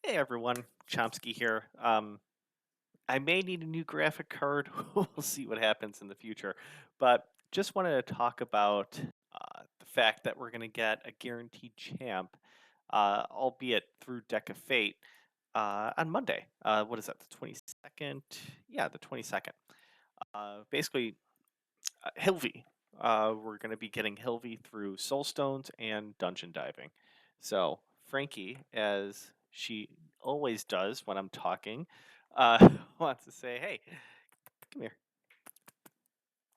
Hey everyone, Chomsky here. I may need a new graphic card. We'll see what happens in the future. But just wanted to talk about the fact that we're going to get a guaranteed champ, albeit through Deck of Fate, on Monday. What is that, the 22nd? Yeah, the 22nd. Basically, Hilvi. We're going to be getting Hilvi through Soulstones and Dungeon Diving. So, Frankie, as she always does when I'm talking, wants to say, hey, come here.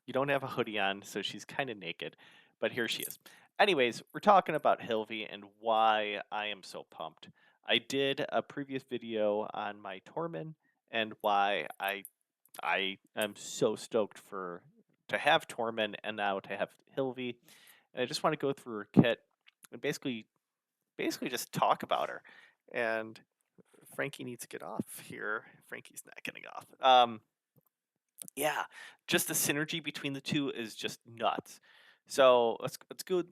You don't have a hoodie on, so she's kind of naked, but here she is. Anyways, we're talking about Hilvi and why I am so pumped. I did a previous video on my Tormin and why I am so stoked for to have Tormin and now to have Hilvi. And I just want to go through her kit and basically just talk about her. And Frankie needs to get off here. Frankie's not getting off. Yeah, just the synergy between the two is just nuts. So let's do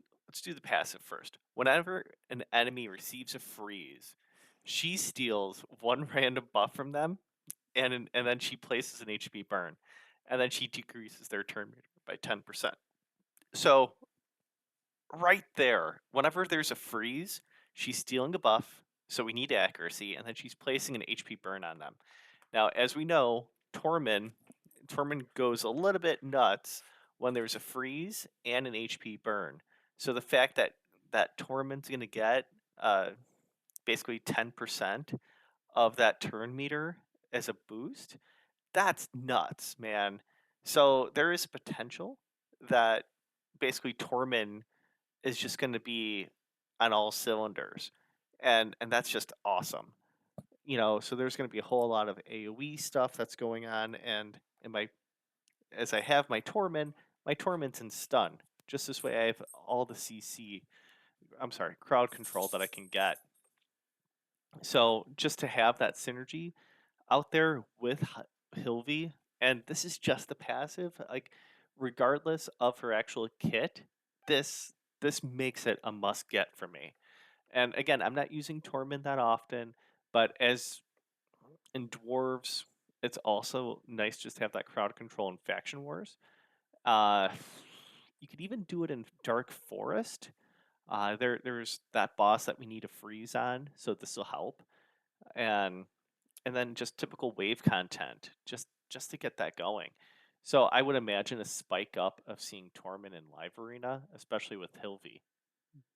the passive first. Whenever an enemy receives a freeze, she steals one random buff from them and then she places an HP burn, and then she decreases their turn meter by 10%. So right there, whenever there's a freeze, she's stealing a buff, so we need accuracy, and then she's placing an HP burn on them. Now, as we know, Tormin goes a little bit nuts when there's a freeze and an HP burn. So the fact that Tormin's going to get uh, basically 10% of that turn meter as a boost, that's nuts, man. So there is potential that basically Tormin is just going to be on all cylinders, and that's just awesome. So there's going to be a whole lot of AOE stuff that's going on, and my as I have my Torment's in stun. Just this way, I have all the CC. I'm sorry, crowd control that I can get. So just to have that synergy out there with Hilvi, and this is just the passive, like regardless of her actual kit, this this makes it a must get for me. And again, I'm not using Torment that often, but as in dwarves, it's also nice just to have that crowd control in faction wars. Uh, you could even do it in Dark Forest. There's that boss that we need a freeze on, so this will help. And then just typical wave content, just to get that going. So I would imagine a spike up of seeing Torment in live arena, especially with Hilvi.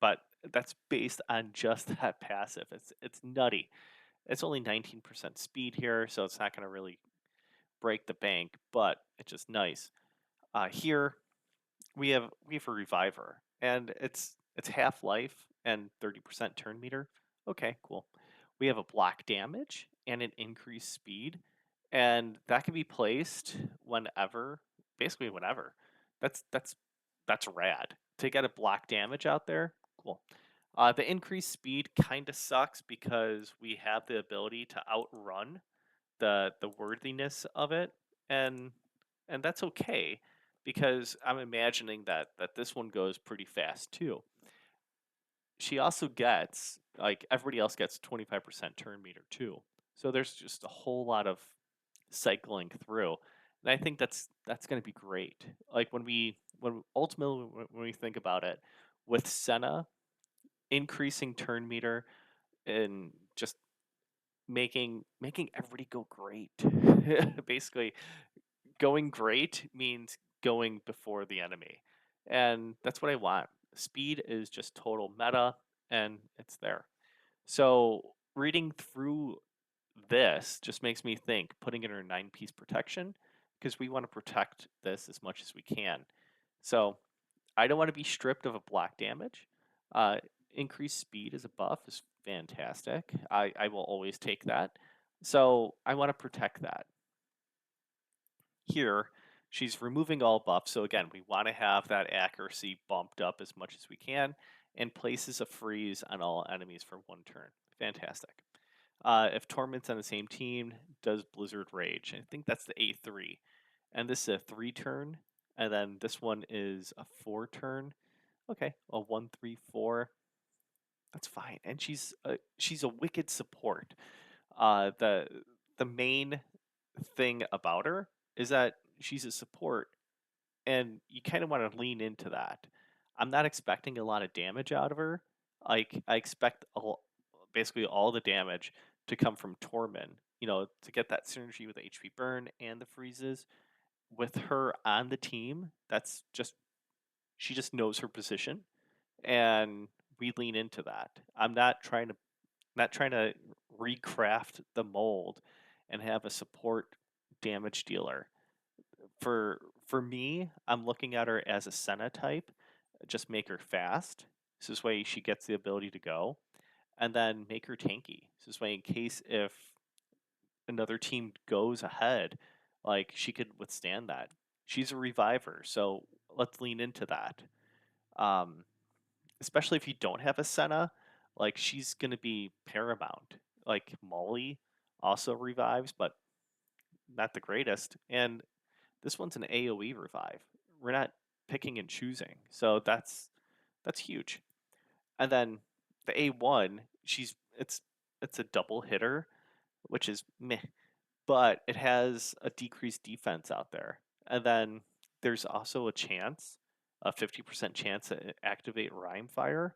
But that's based on just that passive. It's nutty. It's only 19% speed here, so it's not going to really break the bank, but it's just nice. Here we have a reviver, and it's half life and 30% turn meter. Okay, cool. We have a block damage and an increased speed, and that can be placed whenever, basically whenever. That's rad. To get a block damage out there, cool. The increased speed kind of sucks because we have the ability to outrun the worthiness of it, and that's okay because I'm imagining that this one goes pretty fast too. She also gets, like everybody else gets, 25% turn meter too. So there's just a whole lot of cycling through. And I think that's going to be great. Like when ultimately when we think about it, with Senna increasing turn meter and just making everybody go great. Basically, going great means going before the enemy. And that's what I want. Speed is just total meta, and it's there. So reading through this just makes me think putting in our 9-piece protection, because we want to protect this as much as we can. So I don't want to be stripped of a block damage. Uh, Increased speed as a buff is fantastic. I will always take that. So I want to protect that. Here, she's removing all buffs. So again, we want to have that accuracy bumped up as much as we can, and places a freeze on all enemies for 1 turn. Fantastic. If Torment's on the same team, does Blizzard Rage. I think that's the A3. And this is a 3 turn, and then this one is a 4 turn. Okay, a 1, 3, 4. That's fine. And she's a wicked support. The main thing about her is that she's a support, and you kind of want to lean into that. I'm not expecting a lot of damage out of her. Like I expect basically all the damage to come from Tormin. To get that synergy with HP burn and the freezes. With her on the team, that's just she just knows her position, and we lean into that. I'm not trying to recraft the mold and have a support damage dealer. For me, I'm looking at her as a Senna type. Just make her fast. So this way she gets the ability to go, and then make her tanky. So this way, in case if another team goes ahead, like she could withstand that. She's a reviver, so let's lean into that. Um, Especially if you don't have a Senna, like she's gonna be paramount. Like Molly also revives, but not the greatest. And this one's an AoE revive. We're not picking and choosing, so that's huge. And then the A1, it's a double hitter, which is meh, but it has a decreased defense out there. And then there's also a 50% chance to activate Rhyme Fire.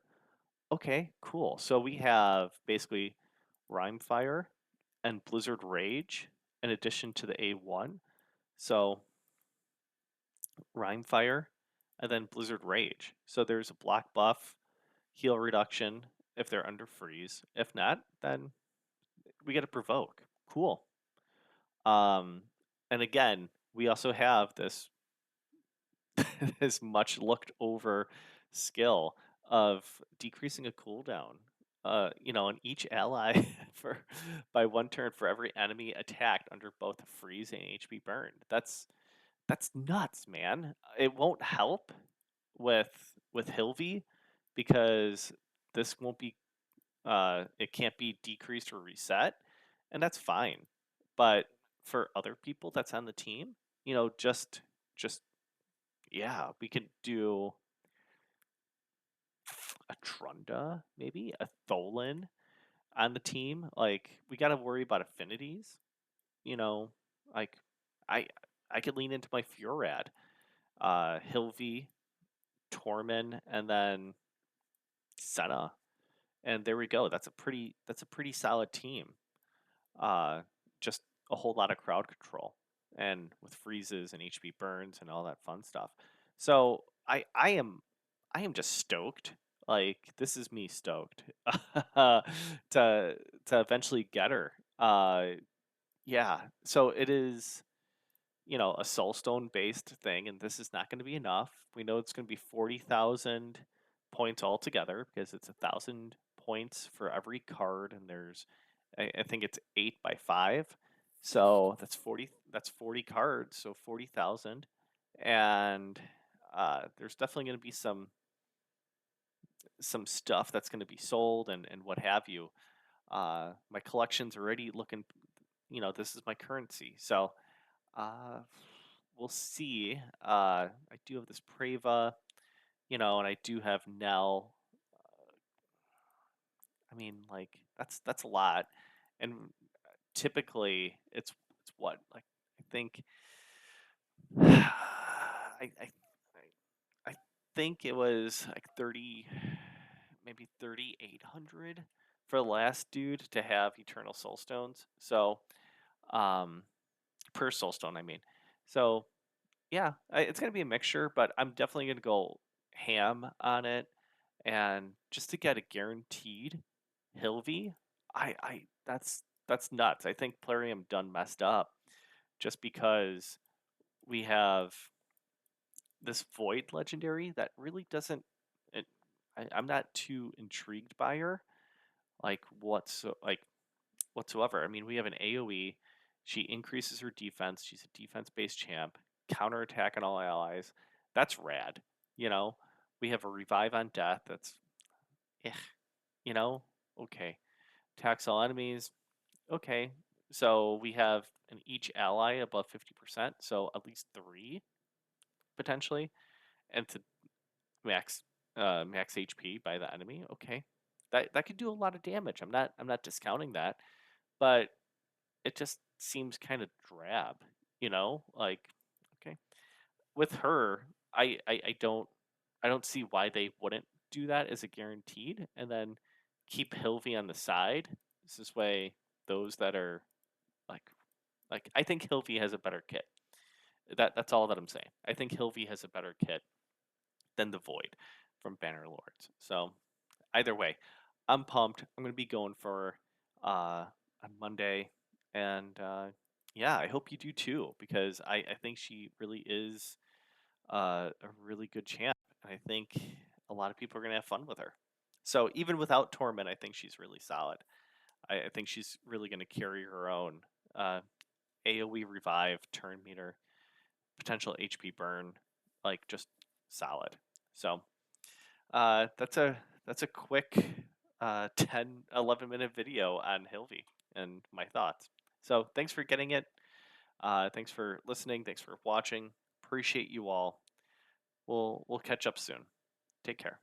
Okay, cool. So we have basically Rhyme Fire and Blizzard Rage in addition to the A1. So Rhyme Fire and then Blizzard Rage. So there's a block buff, heal reduction if they're under freeze. If not, then we get a provoke. Cool. Um, and again, we also have this this much looked over skill of decreasing a cooldown. On each ally for by 1 turn for every enemy attacked under both freeze and HP burn. That's nuts, man. It won't help with Hilvi because this won't be it can't be decreased or reset, and that's fine. But for other people that's on the team, just yeah, we could do a Trunda, maybe a Tholen on the team. Like we got to worry about affinities. You know, like I I could lean into my Furad, Hilvi, Tormin, and then Senna, and there we go. That's a pretty solid team. Uh, just a whole lot of crowd control, and with freezes and HP burns and all that fun stuff. So I am just stoked. Like this is me stoked to eventually get her. Yeah. So it is, a soulstone based thing, and this is not going to be enough. We know it's going to be 40,000 points altogether because it's 1,000 points for every card, and there's, I think it's 8 by 5, so that's 40. That's 40 cards, so 40,000, and there's definitely going to be some stuff that's going to be sold and what have you. My collection's already looking. This is my currency, so uh, we'll see. I do have this Preva, and I do have Nell. I mean, like that's a lot, and typically it's what like I think I I think it was like 30, maybe 3,800 for the last dude to have Eternal Soulstones. So um, per Soulstone, I mean. So yeah, it's gonna be a mixture, but I'm definitely gonna go ham on it, and just to get a guaranteed Hilvi, that's nuts. I think Plarium done messed up just because we have this Void legendary that really doesn't. It, I'm not too intrigued by her, like whatsoever. I mean, we have an AOE. She increases her defense. She's a defense-based champ. Counterattack on all allies. That's rad. You know, we have a revive on death. That's, eh, you know, okay. Attacks all enemies. Okay. So we have an each ally above 50%. So at least 3 potentially, and to max max HP by the enemy. Okay, That could do a lot of damage. I'm not discounting that, but it just seems kind of drab, Like, okay, with her, I don't see why they wouldn't do that as a guaranteed, and then keep Hilvi on the side. This way, those that are like I think Hilvi has a better kit. That's all that I'm saying. I think Hilvi has a better kit than the Void from Banner Lords. So either way, I'm pumped. I'm gonna be going for on Monday, and yeah, I hope you do too because I think she really is a really good champ, and I think a lot of people are gonna have fun with her. So even without Torment, I think she's really solid. I think she's really gonna carry her own. Uh, AOE revive, turn meter, potential HP burn, like just solid. So that's a quick 10, 11-minute video on Hilvi and my thoughts. So thanks for getting it. Thanks for listening. Thanks for watching. Appreciate you all. We'll catch up soon. Take care.